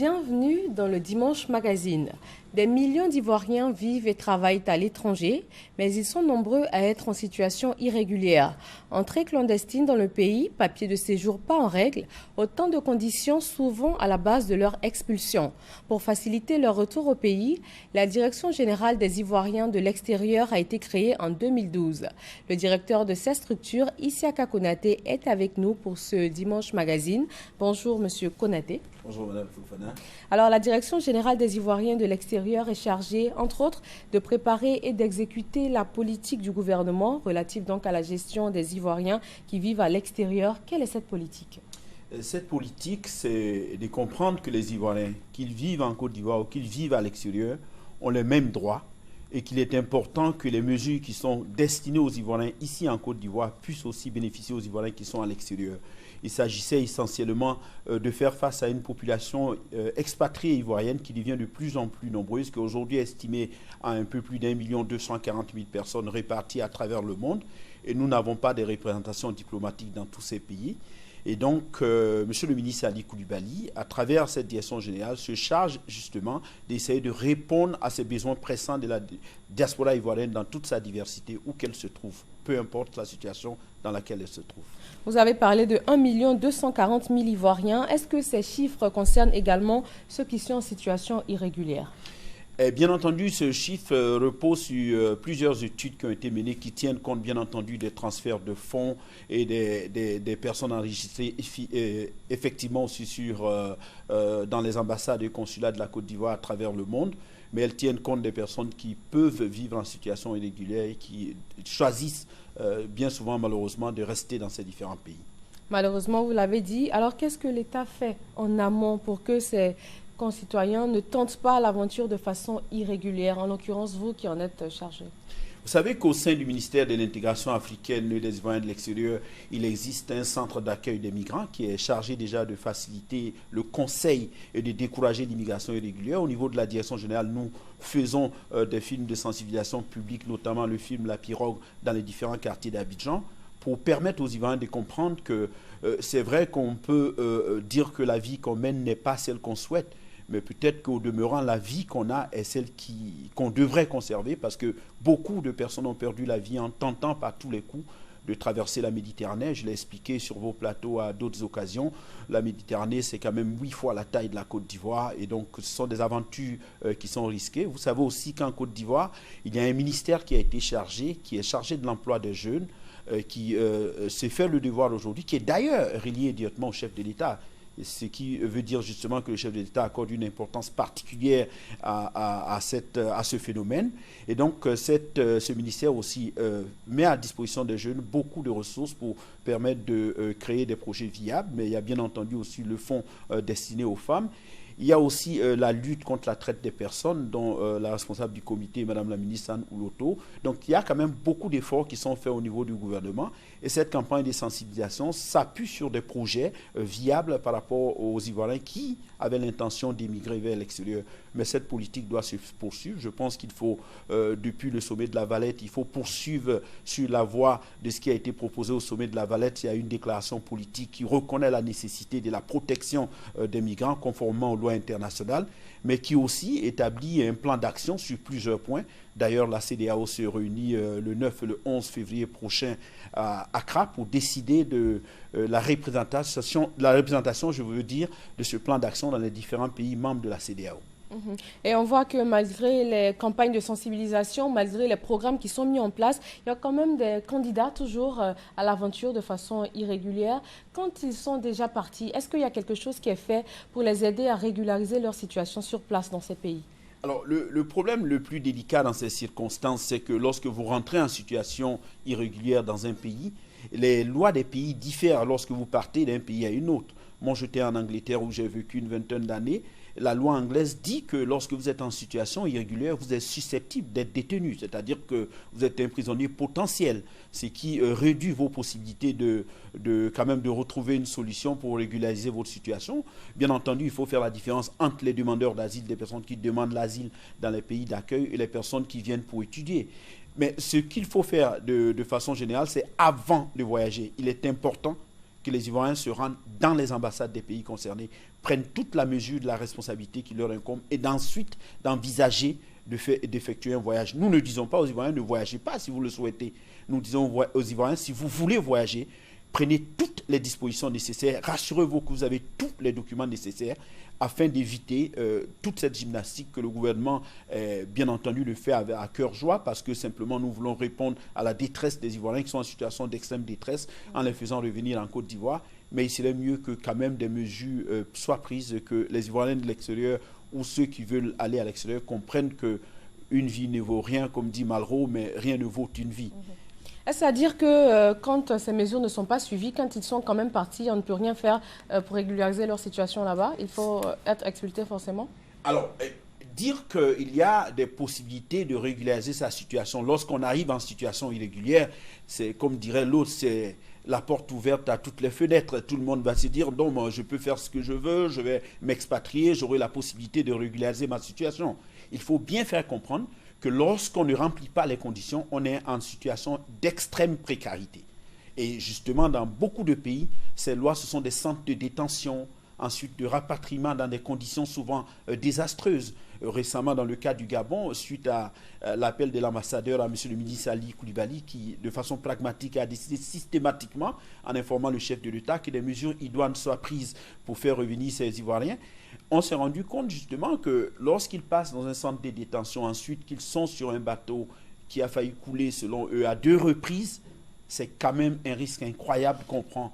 Bienvenue dans le Dimanche Magazine. Des millions d'Ivoiriens vivent et travaillent à l'étranger, mais ils sont nombreux à être en situation irrégulière. Entrée clandestine dans le pays, papier de séjour pas en règle, autant de conditions souvent à la base de leur expulsion. Pour faciliter leur retour au pays, la Direction générale des Ivoiriens de l'extérieur a été créée en 2012. Le directeur de cette structure, Isiaka Konaté, est avec nous pour ce Dimanche Magazine. Bonjour Monsieur Konaté. Bonjour Madame Fofana. Alors la Direction générale des Ivoiriens de l'extérieur est chargée, entre autres, de préparer et d'exécuter la politique du gouvernement relative donc à la gestion des Ivoiriens qui vivent à l'extérieur. Quelle est cette politique? Cette politique, c'est de comprendre que les Ivoiriens, qu'ils vivent en Côte d'Ivoire ou qu'ils vivent à l'extérieur, ont les mêmes droits et qu'il est important que les mesures qui sont destinées aux Ivoiriens ici en Côte d'Ivoire puissent aussi bénéficier aux Ivoiriens qui sont à l'extérieur. Il s'agissait essentiellement de faire face à une population expatriée ivoirienne qui devient de plus en plus nombreuse, qui est aujourd'hui estimée à un peu plus d'1 240 000 personnes réparties à travers le monde. Et nous n'avons pas de représentation diplomatique dans tous ces pays. Et donc, Monsieur le ministre Ali Koulibaly, à travers cette direction générale, se charge justement d'essayer de répondre à ces besoins pressants de la diaspora ivoirienne dans toute sa diversité, où qu'elle se trouve, peu importe la situation dans laquelle elle se trouve. Vous avez parlé de 1 240 000 Ivoiriens. Est-ce que ces chiffres concernent également ceux qui sont en situation irrégulière? Bien entendu, ce chiffre repose sur plusieurs études qui ont été menées qui tiennent compte, bien entendu, des transferts de fonds et des personnes enregistrées effectivement aussi dans les ambassades et consulats de la Côte d'Ivoire à travers le monde. Mais elles tiennent compte des personnes qui peuvent vivre en situation irrégulière et qui choisissent bien souvent, malheureusement, de rester dans ces différents pays. Malheureusement, vous l'avez dit. Alors, qu'est-ce que l'État fait en amont pour que ces concitoyens ne tentent pas l'aventure de façon irrégulière, en l'occurrence vous qui en êtes chargé? Vous savez qu'au sein du ministère de l'intégration africaine et des Ivoiriens de l'extérieur, il existe un centre d'accueil des migrants qui est chargé déjà de faciliter le conseil et de décourager l'immigration irrégulière. Au niveau de la direction générale, nous faisons des films de sensibilisation publique, notamment le film La Pirogue dans les différents quartiers d'Abidjan, pour permettre aux Ivoiriens de comprendre que c'est vrai qu'on peut dire que la vie qu'on mène n'est pas celle qu'on souhaite, mais peut-être qu'au demeurant, la vie qu'on a est celle qu'on devrait conserver parce que beaucoup de personnes ont perdu la vie en tentant par tous les coups de traverser la Méditerranée. Je l'ai expliqué sur vos plateaux à d'autres occasions. La Méditerranée, c'est quand même 8 fois la taille de la Côte d'Ivoire et donc ce sont des aventures qui sont risquées. Vous savez aussi qu'en Côte d'Ivoire, il y a un ministère qui a été chargé, qui est chargé de l'emploi des jeunes, qui s'est fait le devoir aujourd'hui, qui est d'ailleurs relié directement au chef de l'État. Ce qui veut dire justement que le chef de l'État accorde une importance particulière à ce phénomène. Et donc, ce ministère aussi met à disposition des jeunes beaucoup de ressources pour permettre de créer des projets viables. Mais il y a bien entendu aussi le fonds destiné aux femmes. Il y a aussi la lutte contre la traite des personnes, dont la responsable du comité, Madame la ministre Anne Ouloto. Donc, il y a quand même beaucoup d'efforts qui sont faits au niveau du gouvernement. Et cette campagne de sensibilisation s'appuie sur des projets viables par rapport aux Ivoiriens qui avaient l'intention d'émigrer vers l'extérieur. Mais cette politique doit se poursuivre. Je pense qu'il faut, depuis le sommet de la Valette, il faut poursuivre sur la voie de ce qui a été proposé au sommet de la Valette. Il y a une déclaration politique qui reconnaît la nécessité de la protection des migrants conformément aux lois internationales, mais qui aussi établit un plan d'action sur plusieurs points. D'ailleurs, la CEDEAO se réunit le 9 et le 11 février prochain à Accra pour décider de la représentation, je veux dire, de ce plan d'action dans les différents pays membres de la CEDEAO. Et on voit que malgré les campagnes de sensibilisation, malgré les programmes qui sont mis en place, il y a quand même des candidats toujours à l'aventure de façon irrégulière. Quand ils sont déjà partis, est-ce qu'il y a quelque chose qui est fait pour les aider à régulariser leur situation sur place dans ces pays? Alors, le problème le plus délicat dans ces circonstances, c'est que lorsque vous rentrez en situation irrégulière dans un pays, les lois des pays diffèrent lorsque vous partez d'un pays à un autre. Moi, j'étais en Angleterre où j'ai vécu une vingtaine d'années. La loi anglaise dit que lorsque vous êtes en situation irrégulière, vous êtes susceptible d'être détenu, c'est-à-dire que vous êtes un prisonnier potentiel, ce qui réduit vos possibilités quand même de retrouver une solution pour régulariser votre situation. Bien entendu, il faut faire la différence entre les demandeurs d'asile, des personnes qui demandent l'asile dans les pays d'accueil et les personnes qui viennent pour étudier. Mais ce qu'il faut faire de façon générale, c'est avant de voyager. Il est important que les Ivoiriens se rendent dans les ambassades des pays concernés, prennent toute la mesure de la responsabilité qui leur incombe et d'ensuite d'envisager d'effectuer un voyage. Nous ne disons pas aux Ivoiriens ne voyagez pas si vous le souhaitez. Nous disons aux Ivoiriens si vous voulez voyager, prenez toutes les dispositions nécessaires, rassurez-vous que vous avez tous les documents nécessaires afin d'éviter toute cette gymnastique que le gouvernement, bien entendu, le fait à cœur joie parce que simplement nous voulons répondre à la détresse des Ivoiriens qui sont en situation d'extrême détresse en les faisant revenir en Côte d'Ivoire. Mais il serait mieux que quand même des mesures soient prises, que les Ivoiriens de l'extérieur ou ceux qui veulent aller à l'extérieur comprennent qu'une vie ne vaut rien, comme dit Malraux, mais rien ne vaut une vie. Est-ce à dire que quand ces mesures ne sont pas suivies, quand ils sont quand même partis, on ne peut rien faire pour régulariser leur situation là-bas? Il faut être expulsé forcément? Alors, dire qu'il y a des possibilités de régulariser sa situation lorsqu'on arrive en situation irrégulière, c'est comme dirait l'autre, c'est la porte ouverte à toutes les fenêtres. Tout le monde va se dire, non, moi, je peux faire ce que je veux, je vais m'expatrier, j'aurai la possibilité de régulariser ma situation. Il faut bien faire comprendre que lorsqu'on ne remplit pas les conditions, on est en situation d'extrême précarité. Et justement, dans beaucoup de pays, ces lois, ce sont des centres de détention, ensuite de rapatriement dans des conditions souvent désastreuses. Récemment, dans le cas du Gabon, suite à l'appel de l'ambassadeur à M. le ministre Ali Koulibaly, qui, de façon pragmatique, a décidé systématiquement, en informant le chef de l'État, que des mesures idoines soient prises pour faire revenir ces Ivoiriens, on s'est rendu compte justement que lorsqu'ils passent dans un centre de détention, ensuite qu'ils sont sur un bateau qui a failli couler selon eux à 2 reprises, c'est quand même un risque incroyable qu'on prend